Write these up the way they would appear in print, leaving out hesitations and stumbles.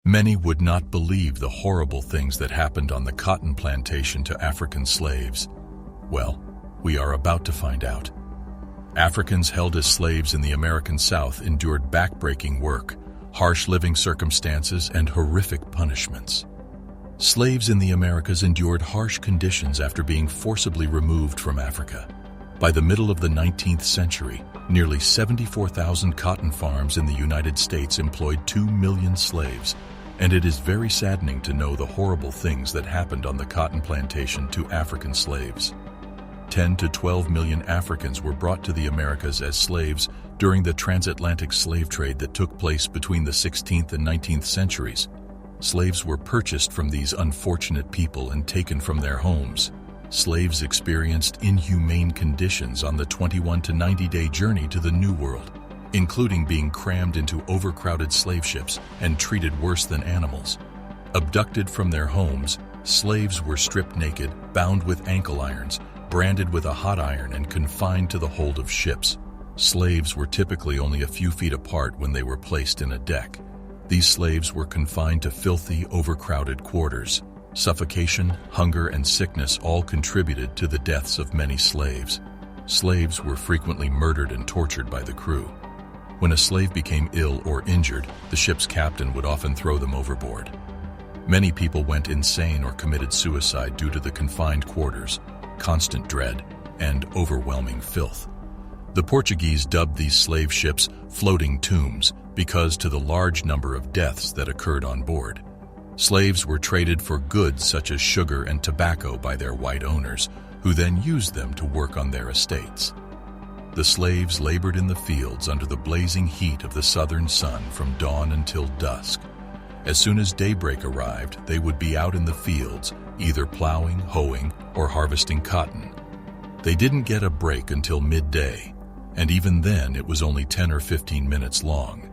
Many would not believe the horrible things that happened on the cotton plantation to African slaves. Well, we are about to find out. Africans held as slaves in the American South endured backbreaking work, harsh living circumstances, and horrific punishments. Slaves in the Americas endured harsh conditions after being forcibly removed from Africa. By the middle of the 19th century, nearly 74,000 cotton farms in the United States employed 2 million slaves, and it is very saddening to know the horrible things that happened on the cotton plantation to African slaves. 10 to 12 million Africans were brought to the Americas as slaves during the transatlantic slave trade that took place between the 16th and 19th centuries. Slaves were purchased from these unfortunate people and taken from their homes. Slaves experienced inhumane conditions on the 21 to 90-day journey to the New World, including being crammed into overcrowded slave ships and treated worse than animals. Abducted from their homes, slaves were stripped naked, bound with ankle irons, branded with a hot iron, and confined to the hold of ships. Slaves were typically only a few feet apart when they were placed in a deck. These slaves were confined to filthy, overcrowded quarters. Suffocation, hunger, and sickness all contributed to the deaths of many slaves. Slaves were frequently murdered and tortured by the crew. When a slave became ill or injured, the ship's captain would often throw them overboard. Many people went insane or committed suicide due to the confined quarters, constant dread, and overwhelming filth. The Portuguese dubbed these slave ships floating tombs because to the large number of deaths that occurred on board. Slaves were traded for goods such as sugar and tobacco by their white owners, who then used them to work on their estates. The slaves labored in the fields under the blazing heat of the southern sun from dawn until dusk. As soon as daybreak arrived, they would be out in the fields, either plowing, hoeing, or harvesting cotton. They didn't get a break until midday, and even then it was only 10 or 15 minutes long.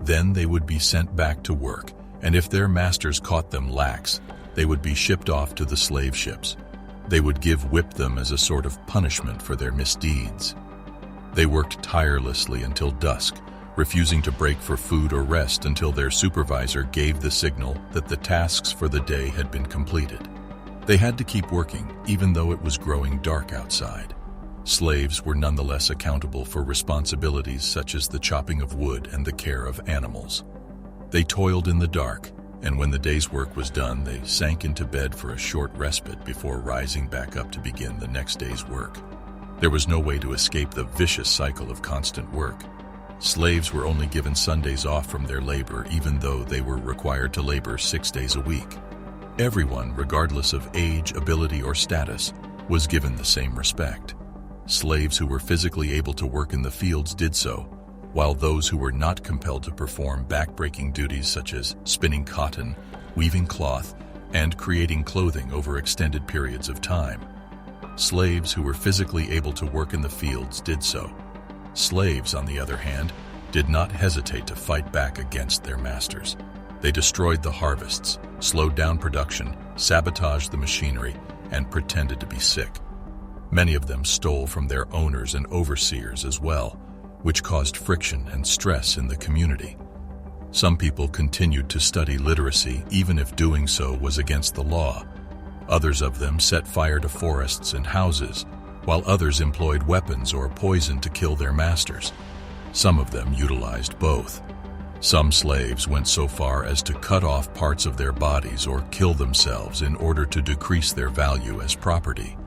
Then they would be sent back to work, and if their masters caught them lax, they would be shipped off to the slave ships. They would whip them as a sort of punishment for their misdeeds. They worked tirelessly until dusk, refusing to break for food or rest until their supervisor gave the signal that the tasks for the day had been completed. They had to keep working, even though it was growing dark outside. Slaves were nonetheless accountable for responsibilities such as the chopping of wood and the care of animals. They toiled in the dark, and when the day's work was done, they sank into bed for a short respite before rising back up to begin the next day's work. There was no way to escape the vicious cycle of constant work. Slaves were only given Sundays off from their labor, even though they were required to labor 6 days a week. Everyone, regardless of age, ability, or status, was given the same respect. Slaves who were physically able to work in the fields did so, while those who were not compelled to perform backbreaking duties such as spinning cotton, weaving cloth, and creating clothing over extended periods of time. Slaves who were physically able to work in the fields did so. Slaves, on the other hand, did not hesitate to fight back against their masters. They destroyed the harvests, slowed down production, sabotaged the machinery, and pretended to be sick. Many of them stole from their owners and overseers as well, which caused friction and stress in the community. Some people continued to study literacy even if doing so was against the law. Others of them set fire to forests and houses, while others employed weapons or poison to kill their masters. Some of them utilized both. Some slaves went so far as to cut off parts of their bodies or kill themselves in order to decrease their value as property.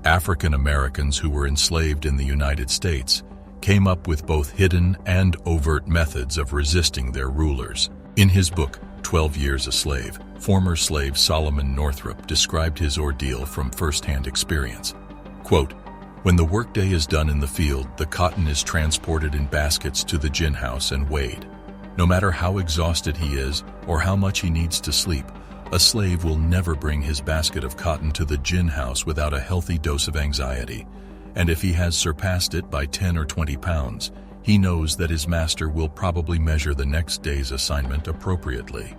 African Americans who were enslaved in the United States came up with both hidden and overt methods of resisting their rulers. In his book, 12 Years a Slave, former slave Solomon Northrop described his ordeal from first-hand experience. Quote, "When the workday is done in the field, the cotton is transported in baskets to the gin house and weighed. No matter how exhausted he is or how much he needs to sleep, a slave will never bring his basket of cotton to the gin house without a healthy dose of anxiety. And if he has surpassed it by 10 or 20 pounds, he knows that his master will probably measure the next day's assignment appropriately.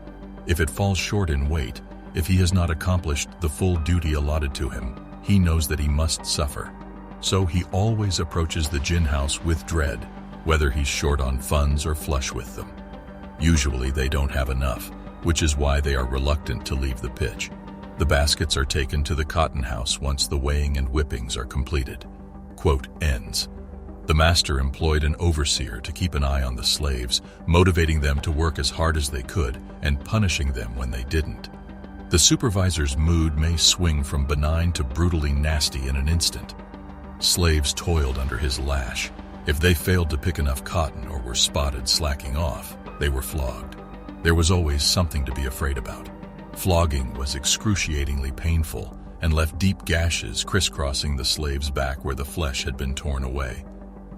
If it falls short in weight, if he has not accomplished the full duty allotted to him, he knows that he must suffer. So he always approaches the gin house with dread, whether he's short on funds or flush with them. Usually they don't have enough, which is why they are reluctant to leave the pitch. The baskets are taken to the cotton house once the weighing and whippings are completed. Quote ends. The master employed an overseer to keep an eye on the slaves, motivating them to work as hard as they could and punishing them when they didn't. The supervisor's mood may swing from benign to brutally nasty in an instant. Slaves toiled under his lash. If they failed to pick enough cotton or were spotted slacking off, they were flogged. There was always something to be afraid about. Flogging was excruciatingly painful and left deep gashes crisscrossing the slave's back where the flesh had been torn away.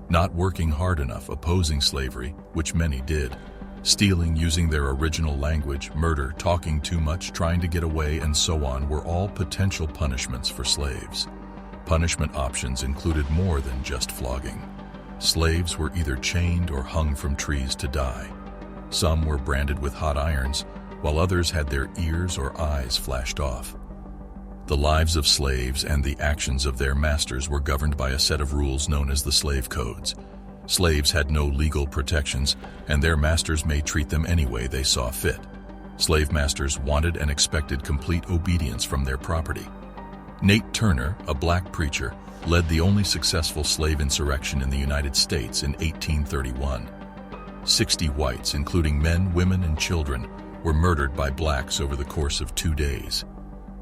Not working hard enough, opposing slavery, which many did, stealing using their original language, murder, talking too much, trying to get away, and so on were all potential punishments for slaves. Punishment options included more than just flogging. Slaves were either chained or hung from trees to die. Some were branded with hot irons, while others had their ears or eyes flashed off. The lives of slaves and the actions of their masters were governed by a set of rules known as the slave codes. Slaves had no legal protections, and their masters may treat them any way they saw fit. Slave masters wanted and expected complete obedience from their property. Nate Turner, a black preacher, led the only successful slave insurrection in the United States in 1831. 60 whites, including men, women, and children, were murdered by blacks over the course of 2 days.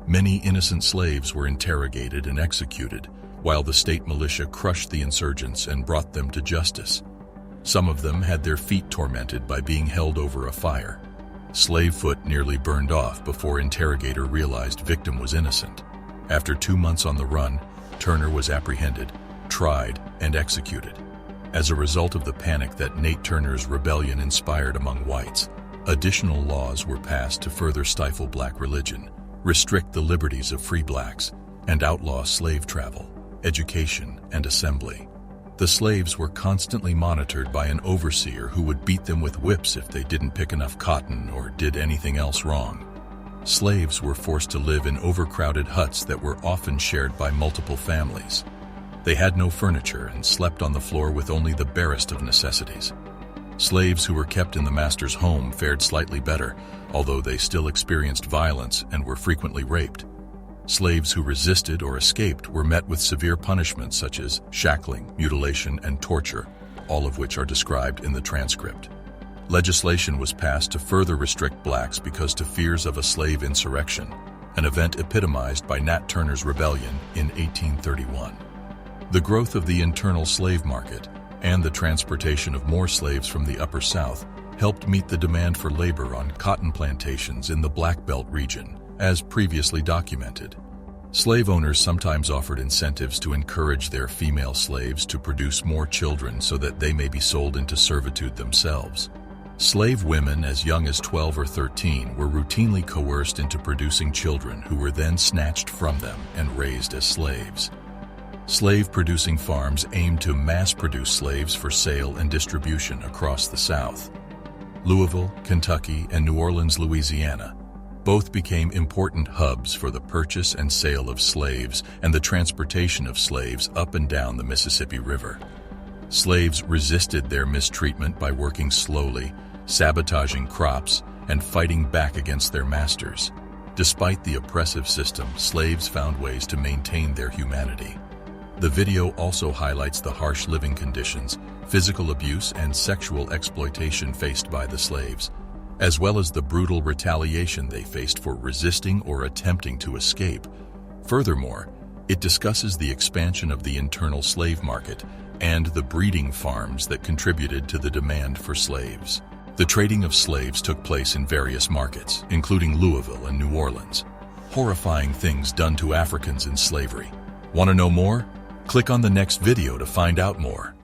Many innocent slaves were interrogated and executed, while the state militia crushed the insurgents and brought them to justice. Some of them had their feet tormented by being held over a fire. Slavefoot nearly burned off before interrogator realized victim was innocent. After 2 months on the run, Turner was apprehended, tried, and executed. As a result of the panic that Nate Turner's rebellion inspired among whites, additional laws were passed to further stifle black religion, restrict the liberties of free blacks, and outlaw slave travel, education, and assembly. The slaves were constantly monitored by an overseer who would beat them with whips if they didn't pick enough cotton or did anything else wrong. Slaves were forced to live in overcrowded huts that were often shared by multiple families. They had no furniture and slept on the floor with only the barest of necessities. Slaves who were kept in the master's home fared slightly better, although they still experienced violence and were frequently raped. Slaves who resisted or escaped were met with severe punishments such as shackling, mutilation, and torture, all of which are described in the transcript. Legislation was passed to further restrict blacks because of fears of a slave insurrection, an event epitomized by Nat Turner's rebellion in 1831. The growth of the internal slave market and the transportation of more slaves from the Upper South helped meet the demand for labor on cotton plantations in the Black Belt region, as previously documented. Slave owners sometimes offered incentives to encourage their female slaves to produce more children so that they may be sold into servitude themselves. Slave women as young as 12 or 13 were routinely coerced into producing children who were then snatched from them and raised as slaves. Slave-producing farms aimed to mass-produce slaves for sale and distribution across the South. Louisville, Kentucky, and New Orleans, Louisiana, both became important hubs for the purchase and sale of slaves and the transportation of slaves up and down the Mississippi River. Slaves resisted their mistreatment by working slowly, sabotaging crops, and fighting back against their masters. Despite the oppressive system, slaves found ways to maintain their humanity. The video also highlights the harsh living conditions, physical abuse, and sexual exploitation faced by the slaves, as well as the brutal retaliation they faced for resisting or attempting to escape. Furthermore, it discusses the expansion of the internal slave market and the breeding farms that contributed to the demand for slaves. The trading of slaves took place in various markets, including Louisville and New Orleans. Horrifying things done to Africans in slavery. Want to know more? Click on the next video to find out more.